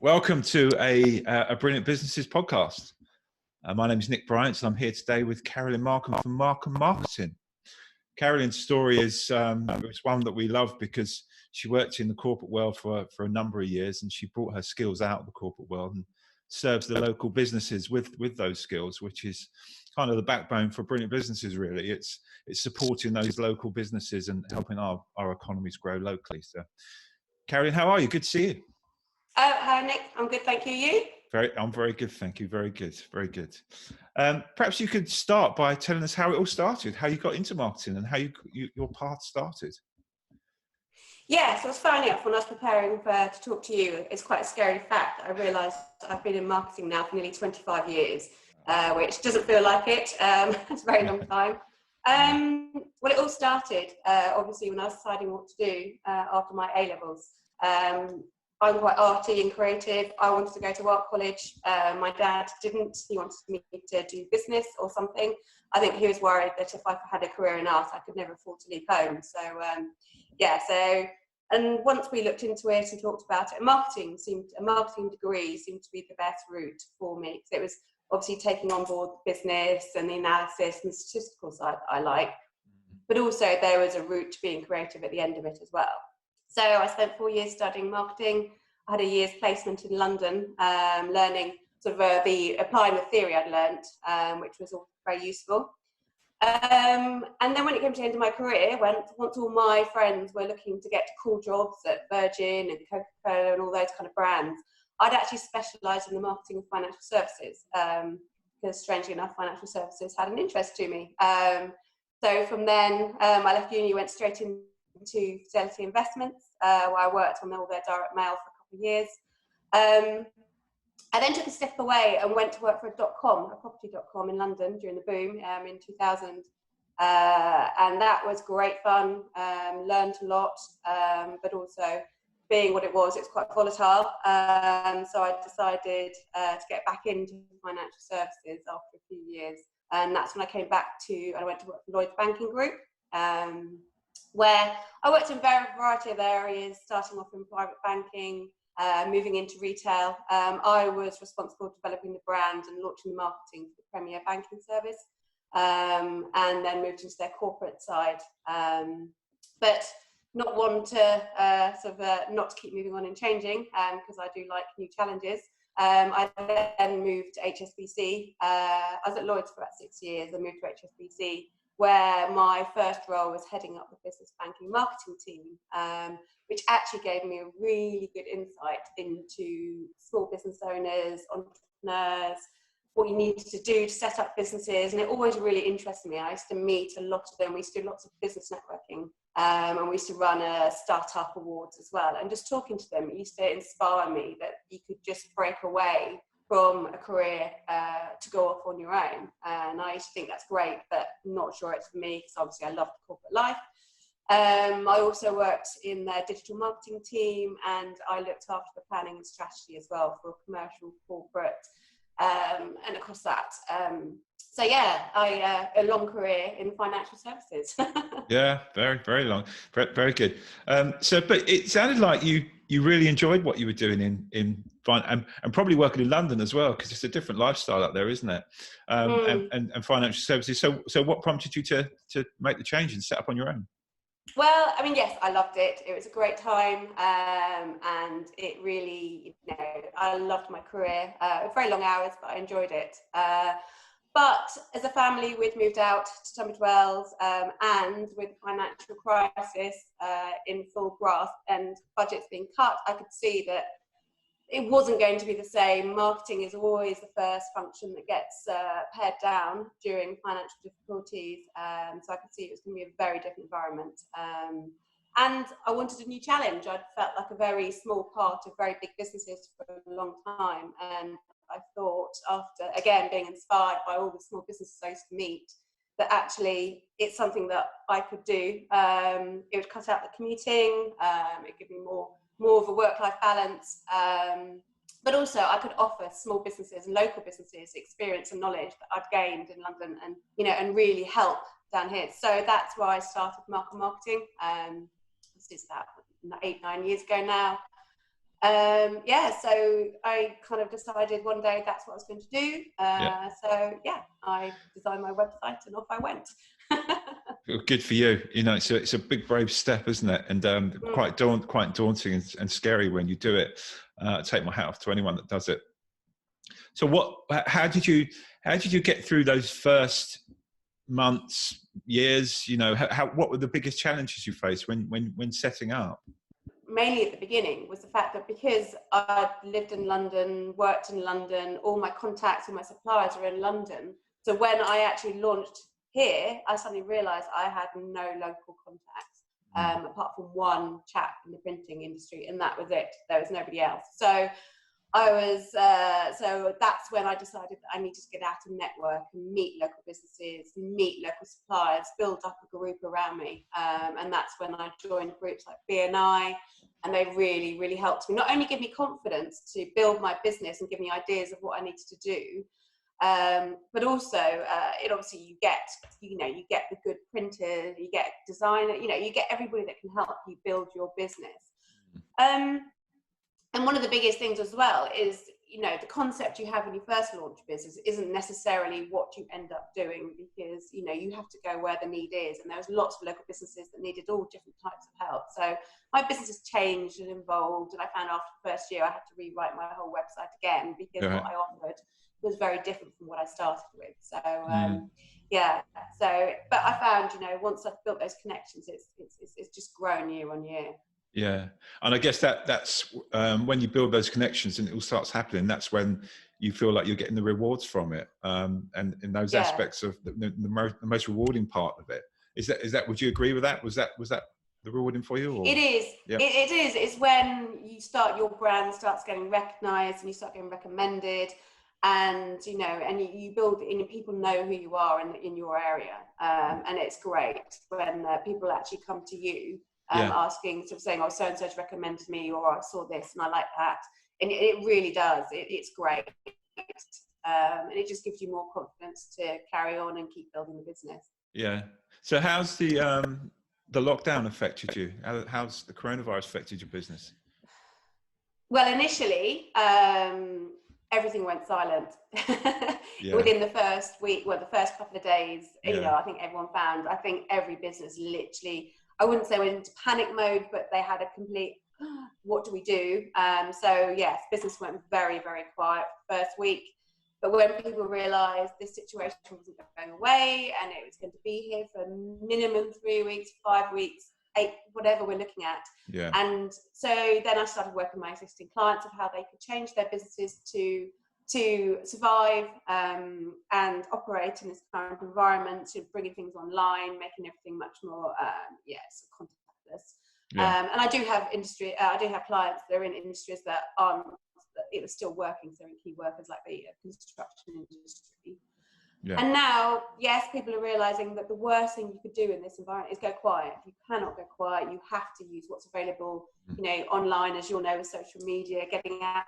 Welcome to a Brilliant Businesses podcast. My name is Nick Bryant, and I'm here today with Carolyn Markham from Markham Marketing. Carolyn's story is one that we love because she worked in the corporate world for a number of years, and she brought her skills out of the corporate world and serves the local businesses with those skills, which is kind of the backbone for Brilliant Businesses, really. It's supporting those local businesses and helping our economies grow locally. So, Carolyn, how are you? Good to see you. Hi, Nick. I'm good, thank you. You? I'm very good, thank you. Very good, very good. Perhaps you could start by telling us how it all started, how you got into marketing, and how your path started. Yeah, so I was finding out when I was preparing to talk to you. It's quite a scary fact. I realised I've been in marketing now for nearly 25 years, which doesn't feel like it. It's a very long time. Well, it all started, obviously, when I was deciding what to do after my A-levels. I'm quite arty and creative. I wanted to go to art college. My dad didn't. He wanted me to do business or something. I think he was worried that if I had a career in art, I could never afford to leave home. And once we looked into it and talked about it, a marketing degree seemed to be the best route for me. So it was obviously taking on board the business and the analysis and the statistical side that I like, but also there was a route to being creative at the end of it as well. So I spent 4 years studying marketing. I had a year's placement in London, learning sort of applying the theory I'd learnt, which was all very useful. And then when it came to the end of my career, once all my friends were looking to get cool jobs at Virgin and Coca-Cola and all those kind of brands, I'd actually specialised in the marketing of financial services, because strangely enough, financial services had an interest to me. So from then, I left uni, went straight into Fidelity Investments, where I worked on all their direct mail for a couple of years. I then took a step away and went to work for a property.com in London during the boom in 2000. And that was great fun, learned a lot, but also being what it was, it's quite volatile. So I decided to get back into financial services after a few years. And that's when I came back I went to work for Lloyds Banking Group, where I worked in a variety of areas, starting off in private banking, moving into retail. I was responsible for developing the brand and launching the marketing for the Premier Banking Service, and then moved into their corporate side. But not one to not to keep moving on and changing, because I do like new challenges. I then moved to HSBC. I was at Lloyds for about 6 years. I moved to HSBC, where my first role was heading up the business banking marketing team, which actually gave me a really good insight into small business owners, entrepreneurs, what you needed to do to set up businesses. And it always really interested me. I used to meet a lot of them. We used to do lots of business networking, and we used to run a startup awards as well. And just talking to them, it used to inspire me that you could just break away from a career to go off on your own. And I used to think that's great, but I'm not sure it's for me, because obviously I love the corporate life. I also worked in their digital marketing team, and I looked after the planning and strategy as well for a commercial, corporate, and across that. So yeah, a long career in financial services. Yeah, very, very long, very good. But it sounded like you really enjoyed what you were doing in and probably working in London as well, because it's a different lifestyle up there, isn't it? And financial services. So what prompted you to make the change and set up on your own? Well, I mean, yes, I loved it. It was a great time, and it really, I loved my career. Very long hours, but I enjoyed it. But as a family, we'd moved out to Tunbridge Wells, and with the financial crisis in full grasp and budgets being cut, I could see that it wasn't going to be the same. Marketing is always the first function that gets pared down during financial difficulties. So I could see it was going to be a very different environment. And I wanted a new challenge. I'd felt like a very small part of very big businesses for a long time. And I thought, after, again, being inspired by all the small businesses I used to meet, that actually it's something that I could do. It would cut out the commuting. It would give me more of a work-life balance. But also I could offer small businesses and local businesses experience and knowledge that I'd gained in London, and and really help down here. So that's why I started Markham Marketing. This is about 8-9 years ago now. So I kind of decided one day that's what I was going to do. I designed my website and off I went. Good for you. You know, it's a big, brave step, isn't it? And quite daunting and scary when you do it. Take my hat off to anyone that does it. So how did you get through those first months, years? You know, what were the biggest challenges you faced when setting up? Mainly at the beginning was the fact that because I lived in London, worked in London, all my contacts, all my suppliers are in London. So when I actually launched here, I suddenly realised I had no local contacts, apart from one chap in the printing industry, and that was it. There was nobody else. So so that's when I decided that I needed to get out and network and meet local businesses, meet local suppliers, build up a group around me. And that's when I joined groups like BNI, and they really, really helped me. Not only give me confidence to build my business and give me ideas of what I needed to do, but also it obviously you get the good printers, you get designer, you get everybody that can help you build your business. And one of the biggest things as well is, the concept you have when you first launch a business isn't necessarily what you end up doing, because, you have to go where the need is. And there was lots of local businesses that needed all different types of help. So my business has changed and evolved. And I found after the first year, I had to rewrite my whole website again, because what I offered was very different from what I started with. So, but I found, once I've built those connections, it's just grown year on year. Yeah, and I guess that's when you build those connections and it all starts happening. That's when you feel like you're getting the rewards from it, and in those aspects of the most rewarding part of it. Is that? Would you agree with that? Was that the rewarding for you? Or? It is. Yep. It is. It's when your brand starts getting recognised and you start getting recommended, and you build it, and people know who you are in your area, and it's great when people actually come to you. Asking, sort of saying, oh, so-and-so's recommended me, or I saw this and I like that. And it really does. It's great. And it just gives you more confidence to carry on and keep building the business. Yeah. So how's the lockdown affected you? How's the coronavirus affected your business? Well, initially, everything went silent. Within the first week, the first couple of days, I think I think every business literally, I wouldn't say went into panic mode, but they had a complete, what do we do? So yes, business went very, very quiet for the first week. But when people realised this situation wasn't going away and it was going to be here for minimum 3 weeks, 5 weeks, 8, whatever we're looking at. Yeah. And so then I started working with my existing clients of how they could change their businesses to survive and operate in this current environment, to bringing things online, making everything much more contactless. And I do have clients that are in industries that aren't still working, so in key workers like the construction industry. Yeah. And now, yes, people are realising that the worst thing you could do in this environment is go quiet. You cannot go quiet. You have to use what's available, online, as you'll know, with social media, getting out,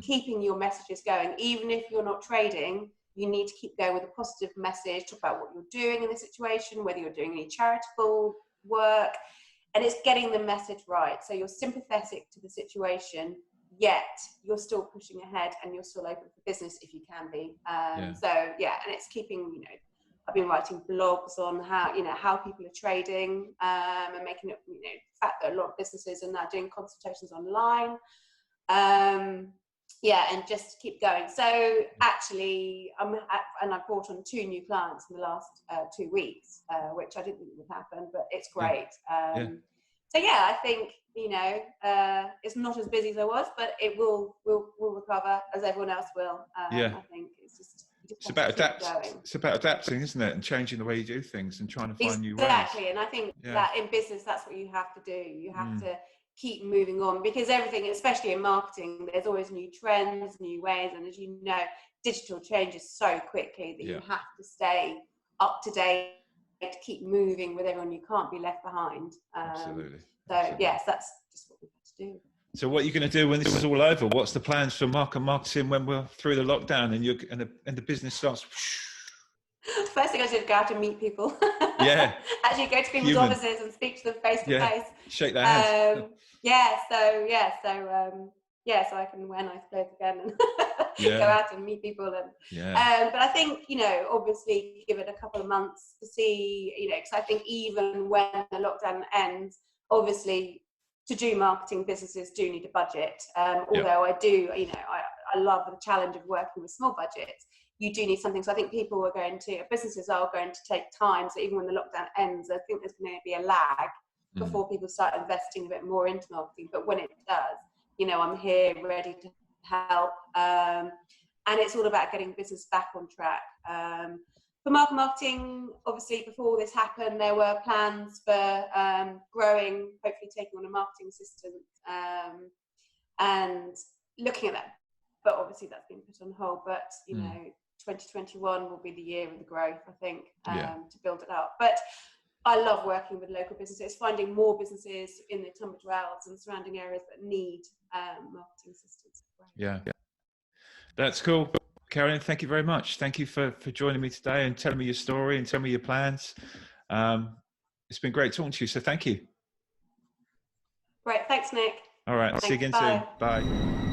keeping your messages going. Even if you're not trading, you need to keep going with a positive message, talk about what you're doing in the situation, whether you're doing any charitable work, and it's getting the message right. So you're sympathetic to the situation, yet you're still pushing ahead and you're still open for business if you can be. And it's keeping, I've been writing blogs on how people are trading, and making it, the fact that a lot of businesses are now doing consultations online. And just keep going. So actually, I've brought on 2 new clients in the last 2 weeks, which I didn't think would happen, but it's great. So I think, it's not as busy as I was, but it will recover as everyone else will. I think it's just about it's about adapting, isn't it, and changing the way you do things and trying to find new ways. Exactly, and I think that in business, that's what you have to do. You have to keep moving on, because everything, especially in marketing, there's always new trends, new ways, and as you know, digital changes so quickly that you have to stay up to date, to keep moving with everyone. You can't be left behind. Absolutely. So yes, that's just what we have to do. So what are you going to do when this is all over? What's the plans for Markham Marketing when we're through the lockdown and the business starts? First thing I did, go out and meet people. Yeah. Actually go to people's offices and speak to them face to face. Shake their hands. yeah, so I can wear nice clothes again and Yeah. go out and meet people. And Yeah. but I think, you know, obviously give it a couple of months to see, you know, because I think even when the lockdown ends, obviously to do marketing, businesses do need a budget. Although I do, you know, I love the challenge of working with small budgets. You do need something. So I think businesses are going to take time. So even when the lockdown ends, I think there's going to be a lag before people start investing a bit more into marketing. But when it does, you know, I'm here ready to help. And it's all about getting business back on track. For Markham Marketing, obviously, before this happened, there were plans for growing, hopefully taking on a marketing assistant and looking at that. But obviously, that's been put on hold. But, you know, 2021 will be the year of the growth, I think, to build it up. But I love working with local businesses, finding more businesses in the Tunbridge Wells and surrounding areas that need marketing assistance. Yeah. That's cool. Carolyn, thank you very much. Thank you for joining me today and telling me your story and telling me your plans. It's been great talking to you, so thank you. Great. Thanks, Nick. All right. Thanks. See you again Bye. soon. Bye.